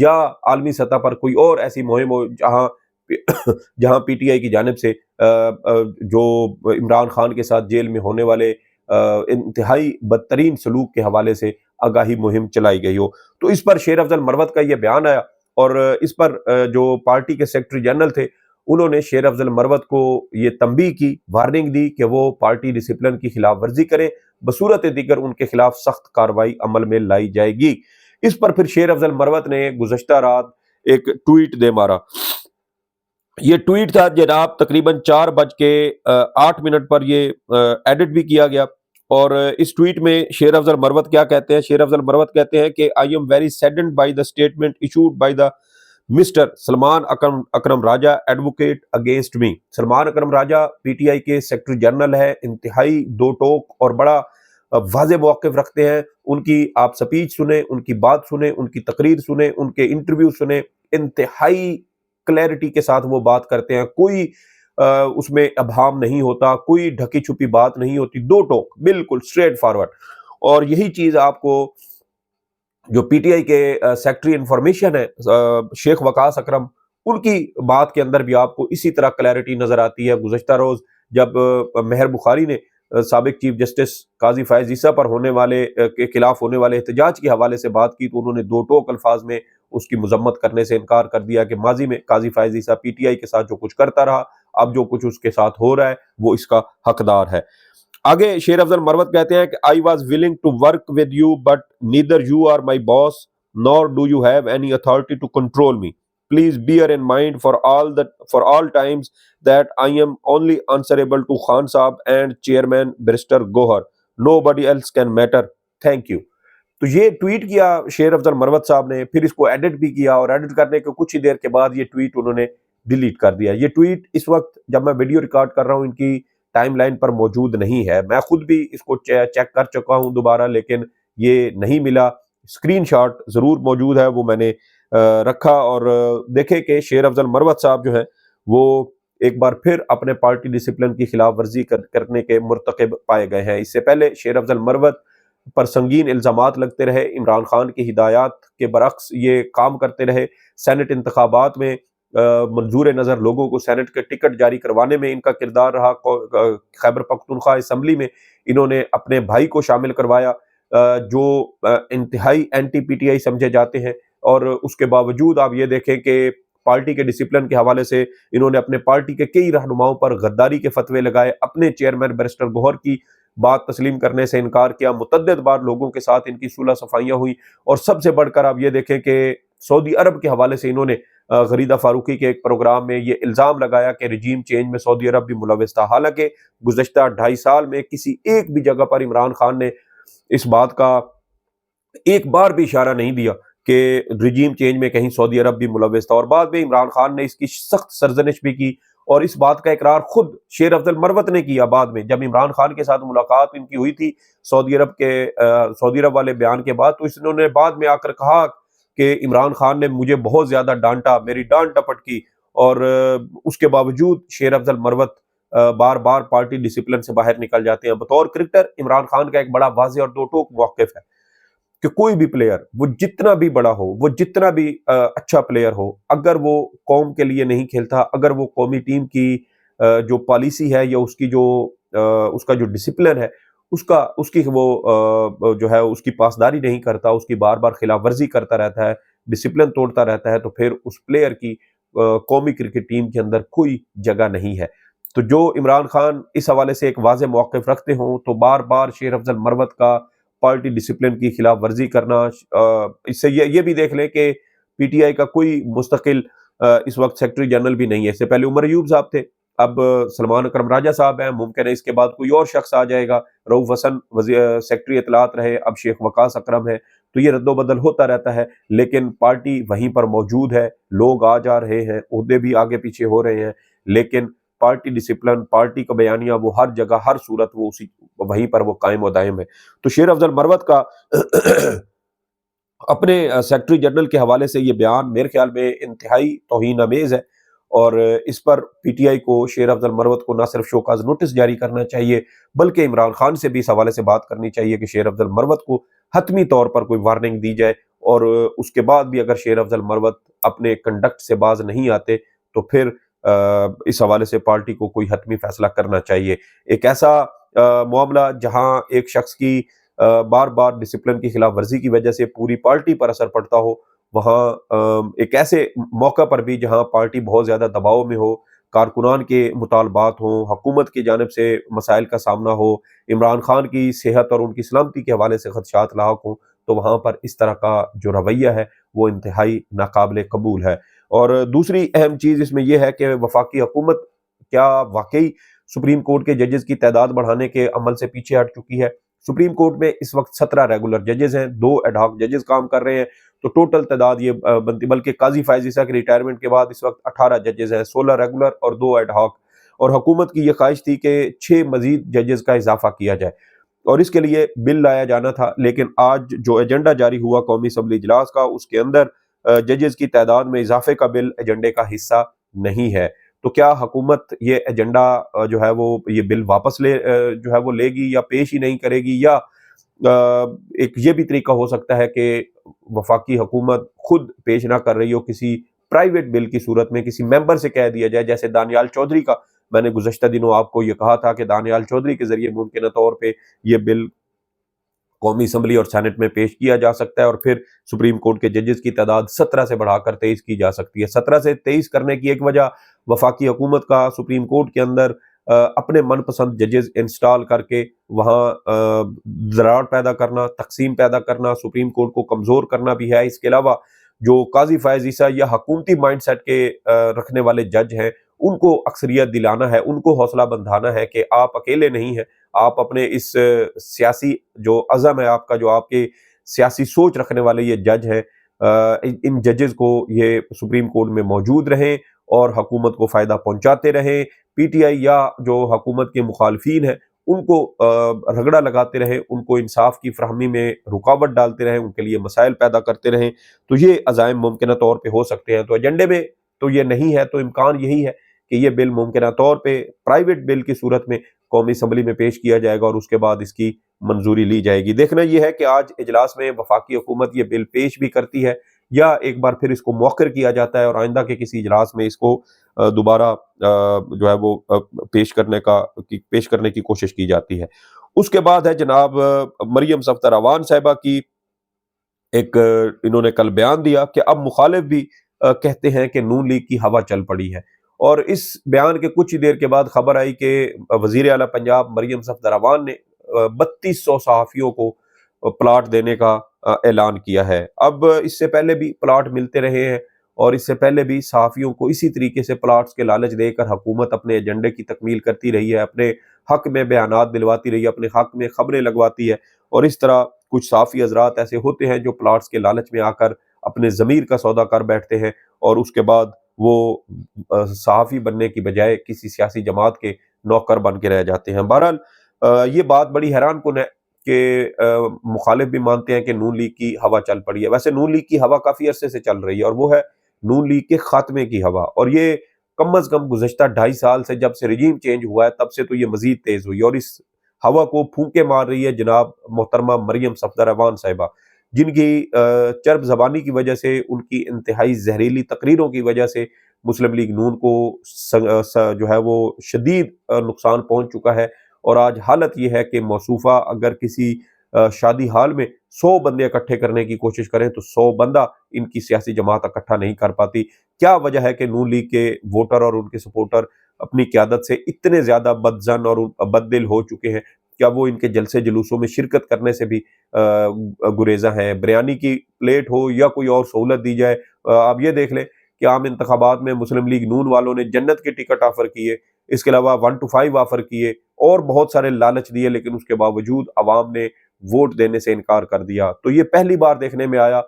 یا عالمی سطح پر کوئی اور ایسی مہم ہو جہاں پی ٹی آئی کی جانب سے جو عمران خان کے ساتھ جیل میں ہونے والے انتہائی بدترین سلوک کے حوالے سے آگاہی مہم چلائی گئی ہو۔ تو اس پر شیر افضل مروت کا یہ بیان آیا، اور اس پر جو پارٹی کے سیکرٹری جنرل تھے انہوں نے شیر افضل مروت کو یہ تنبیہ کی، وارننگ دی کہ وہ پارٹی ڈسپلن کی خلاف ورزی کریں، بصورت دیگر ان کے خلاف سخت کارروائی عمل میں لائی جائے گی۔ اس پر پھر شیر افضل مروت نے گزشتہ رات ایک ٹویٹ دے مارا۔ یہ ٹویٹ تھا جناب تقریباً 4:08 پر یہ ایڈٹ بھی کیا گیا، اور اس ٹویٹ میں شیر افضل مروت کیا کہتے ہیں؟ شیر افضل مروت کہتے ہیں کہ I am very saddened by the statement issued by the Mr Salman Akram Raja advocate against me. Salman Akram Raja P T I کے سیکرٹری جنرل ہے، انتہائی دو ٹوک اور بڑا واضح موقف رکھتے ہیں۔ ان کی آپ سپیچ سنیں، ان کی بات سنیں، ان کی تقریر سنیں، ان کے انٹرویو سنیں، انتہائی کلیئرٹی کے ساتھ وہ بات کرتے ہیں، کوئی اس میں ابہام نہیں ہوتا، کوئی ڈھکی چھپی بات نہیں ہوتی، دو ٹوک بالکل اسٹریٹ فارورڈ۔ اور یہی چیز آپ کو جو پی ٹی آئی کے سیکرٹری انفارمیشن ہے شیخ وقاص اکرم، ان کی بات کے اندر بھی آپ کو اسی طرح کلیئرٹی نظر آتی ہے۔ گزشتہ روز جب مہر بخاری نے سابق چیف جسٹس قاضی فائز عیسیٰ پر ہونے والے کے خلاف ہونے والے احتجاج کے حوالے سے بات کی، تو انہوں نے دو ٹوک الفاظ میں اس کی مذمت کرنے سے انکار کر دیا کہ ماضی میں قاضی فائز عیسیٰ پی ٹی آئی کے ساتھ جو کچھ کرتا رہا، اب جو کچھ اس کے ساتھ ہو رہا ہے وہ اس کا حقدار ہے۔ آگے شیر افضل مروت کہتے ہیں کہ I was willing to work with you but neither you are my boss nor do you have any authority to control me. Please bear in mind for all times that I am only answerable to Khan Saab and Chairman Barrister Gohar. Nobody else can matter. Thank you. تو یہ tweet کیا شیر افضل مروت صاحب نے، پھر اس کو edit بھی کیا، اور ایڈٹ کرنے کے کچھ ہی دیر کے بعد یہ ٹویٹ انہوں نے ڈیلیٹ کر دیا۔ یہ ٹویٹ اس وقت جب میں ویڈیو ریکارڈ کر رہا ہوں ان کی ٹائم لائن پر موجود نہیں ہے، میں خود بھی اس کو چیک کر چکا ہوں دوبارہ، لیکن یہ نہیں ملا۔ اسکرین شاٹ ضرور موجود ہے، وہ میں نے رکھا، اور دیکھے کہ شیر افضل مروت صاحب جو ہیں وہ ایک بار پھر اپنے پارٹی ڈسپلن کی خلاف ورزی کرنے کے مرتکب پائے گئے ہیں۔ اس سے پہلے شیر افضل مروت پر سنگین الزامات لگتے رہے، عمران خان کی ہدایات کے برعکس یہ کام کرتے رہے، سینٹ انتخابات میں منظور نظر لوگوں کو سینٹ کے ٹکٹ جاری کروانے میں ان کا کردار رہا، خیبر پختونخوا اسمبلی میں انہوں نے اپنے بھائی کو شامل کروایا جو انتہائی اینٹی پی ٹی آئی سمجھے جاتے ہیں، اور اس کے باوجود آپ یہ دیکھیں کہ پارٹی کے ڈسپلن کے حوالے سے انہوں نے اپنے پارٹی کے کئی رہنماؤں پر غداری کے فتوے لگائے، اپنے چیئرمین بیرسٹر گوہر کی بات تسلیم کرنے سے انکار کیا، متعدد بار لوگوں کے ساتھ ان کی صلح صفائیاں ہوئیں، اور سب سے بڑھ کر آپ یہ دیکھیں کہ سعودی عرب کے حوالے سے انہوں نے غریدہ فاروقی کے ایک پروگرام میں یہ الزام لگایا کہ رجیم چینج میں سعودی عرب بھی ملوث تھا، حالانکہ گزشتہ 2.5 سال میں کسی ایک بھی جگہ پر عمران خان نے اس بات کا ایک بار بھی اشارہ نہیں دیا کہ رجیم چینج میں کہیں سعودی عرب بھی ملوث تھا، اور بعد میں عمران خان نے اس کی سخت سرزنش بھی کی، اور اس بات کا اقرار خود شیر افضل مروت نے کیا بعد میں، جب عمران خان کے ساتھ ملاقات ان کی ہوئی تھی سعودی عرب والے بیان کے بعد، تو انہوں نے بعد میں آ کر کہا کہ عمران خان نے مجھے بہت زیادہ ڈانٹا، میری ڈانٹ ڈپٹ کی، اور اس کے باوجود شیر افضل مروت بار بار پارٹی ڈسپلن سے باہر نکل جاتے ہیں۔ بطور کرکٹر عمران خان کا ایک بڑا واضح اور دو ٹوک موقف ہے کہ کوئی بھی پلیئر، وہ جتنا بھی بڑا ہو، وہ جتنا بھی اچھا پلیئر ہو، اگر وہ قوم کے لیے نہیں کھیلتا، اگر وہ قومی ٹیم کی جو پالیسی ہے یا اس کا جو ڈسپلن ہے، اس کی وہ جو ہے اس کی پاسداری نہیں کرتا، اس کی بار بار خلاف ورزی کرتا رہتا ہے، ڈسپلن توڑتا رہتا ہے، تو پھر اس پلیئر کی قومی کرکٹ ٹیم کے اندر کوئی جگہ نہیں ہے۔ تو جو عمران خان اس حوالے سے ایک واضح موقف رکھتے ہوں، تو بار بار شیر افضل مروت کا پارٹی ڈسپلن کی خلاف ورزی کرنا، اس سے یہ بھی دیکھ لیں کہ پی ٹی آئی کا کوئی مستقل اس وقت سیکرٹری جنرل بھی نہیں ہے۔ اس سے پہلے عمر ایوب صاحب تھے، اب سلمان اکرم راجہ صاحب ہیں، ممکن ہے اس کے بعد کوئی اور شخص آ جائے گا، رؤوف حسن سیکرٹری اطلاعات رہے، اب شیخ وقاص اکرم ہے، تو یہ رد و بدل ہوتا رہتا ہے، لیکن پارٹی وہیں پر موجود ہے، لوگ آ جا رہے ہیں، عہدے بھی آگے پیچھے ہو رہے ہیں، لیکن پارٹی ڈسپلن، پارٹی کا بیانیہ وہ ہر جگہ ہر صورت وہ وہیں پر وہ قائم و دائم ہے۔ تو شیر افضل مروت کا اپنے سیکرٹری جنرل کے حوالے سے یہ بیان میرے خیال میں انتہائی توہین آمیز ہے، اور اس پر پی ٹی آئی کو شیر افضل مروت کو نہ صرف شوکاز نوٹس جاری کرنا چاہیے، بلکہ عمران خان سے بھی اس حوالے سے بات کرنی چاہیے کہ شیر افضل مروت کو حتمی طور پر کوئی وارننگ دی جائے، اور اس کے بعد بھی اگر شیر افضل مروت اپنے کنڈکٹ سے باز نہیں آتے تو پھر اس حوالے سے پارٹی کو کوئی حتمی فیصلہ کرنا چاہیے۔ ایک ایسا معاملہ جہاں ایک شخص کی بار بار ڈسپلن کی خلاف ورزی کی وجہ سے پوری پارٹی پر اثر پڑتا ہو، وہاں ایک ایسے موقع پر بھی جہاں پارٹی بہت زیادہ دباؤ میں ہو، کارکنان کے مطالبات ہوں، حکومت کی جانب سے مسائل کا سامنا ہو، عمران خان کی صحت اور ان کی سلامتی کے حوالے سے خدشات لاحق ہوں، تو وہاں پر اس طرح کا جو رویہ ہے وہ انتہائی ناقابل قبول ہے۔ اور دوسری اہم چیز اس میں یہ ہے کہ وفاقی حکومت کیا واقعی سپریم کورٹ کے ججز کی تعداد بڑھانے کے عمل سے پیچھے ہٹ چکی ہے؟ سپریم کورٹ میں اس وقت 17 ریگولر ججز ہیں، 2 ایڈ ہاک ججز کام کر رہے ہیں، تو ٹوٹل تعداد یہ بنتی، بلکہ قاضی فائز عیسیٰ کے ریٹائرمنٹ کے بعد اس وقت 18 ججز ہیں، 16 ریگولر اور 2 ایڈ ہاک، اور حکومت کی یہ خواہش تھی کہ 6 مزید ججز کا اضافہ کیا جائے، اور اس کے لیے بل لایا جانا تھا، لیکن آج جو ایجنڈا جاری ہوا قومی اسمبلی اجلاس کا، اس کے اندر ججز کی تعداد میں اضافے کا بل ایجنڈے کا حصہ نہیں ہے۔ تو کیا حکومت یہ ایجنڈا جو ہے وہ یہ بل واپس جو ہے وہ لے گی، یا پیش ہی نہیں کرے گی، یا ایک یہ بھی طریقہ ہو سکتا ہے کہ وفاقی حکومت خود پیش نہ کر رہی ہو، کسی پرائیویٹ بل کی صورت میں کسی ممبر سے کہہ دیا جائے، جیسے دانیال چودھری کا میں نے گزشتہ دنوں آپ کو یہ کہا تھا کہ دانیال چودھری کے ذریعے ممکنہ طور پہ یہ بل قومی اسمبلی اور سینٹ میں پیش کیا جا سکتا ہے، اور پھر سپریم کورٹ کے ججز کی تعداد 17 سے بڑھا کر 23 کی جا سکتی ہے۔ 17 سے 23 کرنے کی ایک وجہ وفاقی حکومت کا سپریم کورٹ کے اندر اپنے من پسند ججز انسٹال کر کے وہاں ذراڑ پیدا کرنا، تقسیم پیدا کرنا، سپریم کورٹ کو کمزور کرنا بھی ہے۔ اس کے علاوہ جو قاضی فائز عیسیٰ یا حکومتی مائنڈ سیٹ کے رکھنے والے جج ہیں، ان کو اکثریت دلانا ہے، ان کو حوصلہ بندھانا ہے کہ آپ اکیلے نہیں ہیں، آپ اپنے اس سیاسی جو عزم ہے آپ کا، جو آپ کے سیاسی سوچ رکھنے والے یہ جج ہیں، ان ججز کو یہ سپریم کورٹ میں موجود رہیں اور حکومت کو فائدہ پہنچاتے رہیں، پی ٹی آئی یا جو حکومت کے مخالفین ہیں ان کو رگڑا لگاتے رہیں، ان کو انصاف کی فراہمی میں رکاوٹ ڈالتے رہیں، ان کے لیے مسائل پیدا کرتے رہیں، تو یہ عزائم ممکنہ طور پہ ہو سکتے ہیں۔ تو ایجنڈے میں تو یہ نہیں ہے، تو امکان یہی ہے کہ یہ بل ممکنہ طور پہ پرائیویٹ بل کی صورت میں قومی اسمبلی میں پیش کیا جائے گا، اور اس کے بعد اس کی منظوری لی جائے گی۔ دیکھنا یہ ہے کہ آج اجلاس میں وفاقی حکومت یہ بل پیش بھی کرتی ہے، یا ایک بار پھر اس کو مؤخر کیا جاتا ہے اور آئندہ کے کسی اجلاس میں اس کو دوبارہ جو ہے وہ پیش کرنے کی کوشش کی جاتی ہے۔ اس کے بعد ہے جناب مریم صفدر اعوان صاحبہ کی ایک انہوں نے کل بیان دیا کہ اب مخالف بھی کہتے ہیں کہ نون لیگ کی ہوا چل پڑی ہے، اور اس بیان کے کچھ ہی دیر کے بعد خبر آئی کہ وزیر اعلیٰ پنجاب مریم صفدر اعوان نے 3200 صحافیوں کو پلاٹ دینے کا اعلان کیا ہے۔ اب اس سے پہلے بھی پلاٹ ملتے رہے ہیں، اور اس سے پہلے بھی صحافیوں کو اسی طریقے سے پلاٹس کے لالچ دے کر حکومت اپنے ایجنڈے کی تکمیل کرتی رہی ہے، اپنے حق میں بیانات دلواتی رہی ہے، اپنے حق میں خبریں لگواتی ہے، اور اس طرح کچھ صحافی حضرات ایسے ہوتے ہیں جو پلاٹس کے لالچ میں آ کر اپنے ضمیر کا سودا کر بیٹھتے ہیں، اور اس کے بعد وہ صحافی بننے کی بجائے کسی سیاسی جماعت کے نوکر بن کے رہ جاتے ہیں۔ بہرحال یہ بات بڑی حیران کن ہے کہ مخالف بھی مانتے ہیں کہ نون لیگ کی ہوا چل پڑی ہے۔ ویسے نون لیگ کی ہوا کافی عرصے سے چل رہی ہے، اور وہ ہے نون لیگ کے خاتمے کی ہوا، اور یہ کم از کم گزشتہ 2.5 سال سے جب سے رجیم چینج ہوا ہے تب سے تو یہ مزید تیز ہوئی، اور اس ہوا کو پھونکے مار رہی ہے جناب محترمہ مریم صفدر اعوان صاحبہ، جن کی چرب زبانی کی وجہ سے، ان کی انتہائی زہریلی تقریروں کی وجہ سے مسلم لیگ نون کو جو ہے وہ شدید نقصان پہنچ چکا ہے، اور آج حالت یہ ہے کہ موصوفہ اگر کسی شادی حال میں 100 بندے اکٹھے کرنے کی کوشش کریں تو 100 بندہ ان کی سیاسی جماعت اکٹھا نہیں کر پاتی۔ کیا وجہ ہے کہ نون لیگ کے ووٹر اور ان کے سپورٹر اپنی قیادت سے اتنے زیادہ بدظن اور بد دل ہو چکے ہیں؟ کیا وہ ان کے جلسے جلوسوں میں شرکت کرنے سے بھی گریزاں ہیں؟ بریانی کی پلیٹ ہو یا کوئی اور سہولت دی جائے، آپ یہ دیکھ لیں کہ عام انتخابات میں مسلم لیگ نون والوں نے جنت کے ٹکٹ آفر کیے، اس کے علاوہ 1 to 5 آفر کیے، اور بہت سارے لالچ دیے، لیکن اس کے باوجود عوام نے ووٹ دینے سے انکار کر دیا۔ تو یہ پہلی بار دیکھنے میں آیا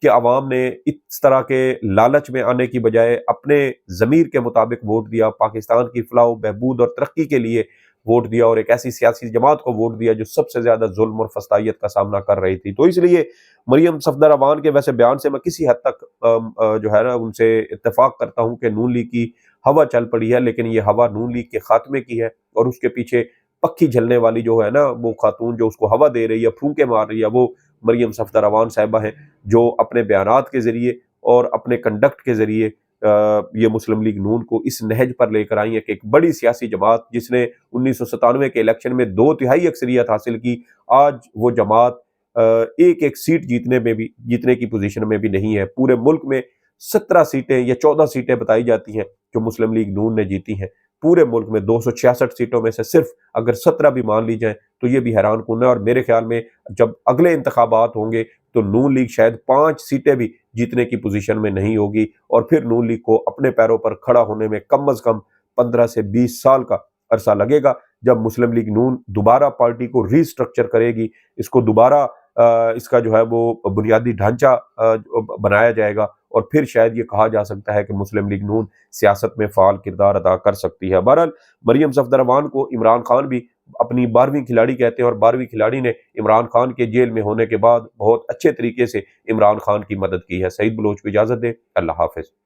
کہ عوام نے اس طرح کے لالچ میں آنے کی بجائے اپنے ضمیر کے مطابق ووٹ دیا، پاکستان کی فلاح و بہبود اور ترقی کے لیے ووٹ دیا، اور ایک ایسی سیاسی جماعت کو ووٹ دیا جو سب سے زیادہ ظلم اور فسطائیت کا سامنا کر رہی تھی۔ تو اس لیے مریم صفدر اعوان کے ویسے بیان سے میں کسی حد تک جو ہے نا ان سے اتفاق کرتا ہوں کہ نون لیگ کی ہوا چل پڑی ہے، لیکن یہ ہوا نون لیگ کے خاتمے کی ہے، اور اس کے پیچھے پکھی جھلنے والی جو ہے نا وہ خاتون جو اس کو ہوا دے رہی ہے، پھونکے مار رہی ہے، وہ مریم صفدر اعوان صاحبہ ہیں جو اپنے بیانات کے ذریعے اور اپنے کنڈکٹ کے ذریعے یہ مسلم لیگ نون کو اس نہج پر لے کر آئی ہے کہ ایک بڑی سیاسی جماعت جس نے 1997 کے الیکشن میں 2/3 اکثریت حاصل کی، آج وہ جماعت ایک ایک سیٹ جیتنے کی پوزیشن میں بھی نہیں ہے۔ پورے ملک میں 17 سیٹیں یا 14 سیٹیں بتائی جاتی ہیں جو مسلم لیگ نون نے جیتی ہیں۔ پورے ملک میں 266 سیٹوں میں سے صرف اگر 17 بھی مان لی جائیں تو یہ بھی حیران کن ہے، اور میرے خیال میں جب اگلے انتخابات ہوں گے تو نون لیگ شاید 5 سیٹیں بھی جیتنے کی پوزیشن میں نہیں ہوگی، اور پھر نون لیگ کو اپنے پیروں پر کھڑا ہونے میں کم از کم 15 سے 20 سال کا عرصہ لگے گا، جب مسلم لیگ نون دوبارہ پارٹی کو ری سٹرکچر کرے گی، اس کو دوبارہ اس کا جو ہے وہ بنیادی ڈھانچہ بنایا جائے گا، اور پھر شاید یہ کہا جا سکتا ہے کہ مسلم لیگ نون سیاست میں فعال کردار ادا کر سکتی ہے۔ بہرحال مریم صفدر اعوان کو عمران خان بھی اپنی 12ویں کھلاڑی کہتے ہیں، اور 12ویں کھلاڑی نے عمران خان کے جیل میں ہونے کے بعد بہت اچھے طریقے سے عمران خان کی مدد کی ہے۔ سعید بلوچ کو اجازت دیں، اللہ حافظ۔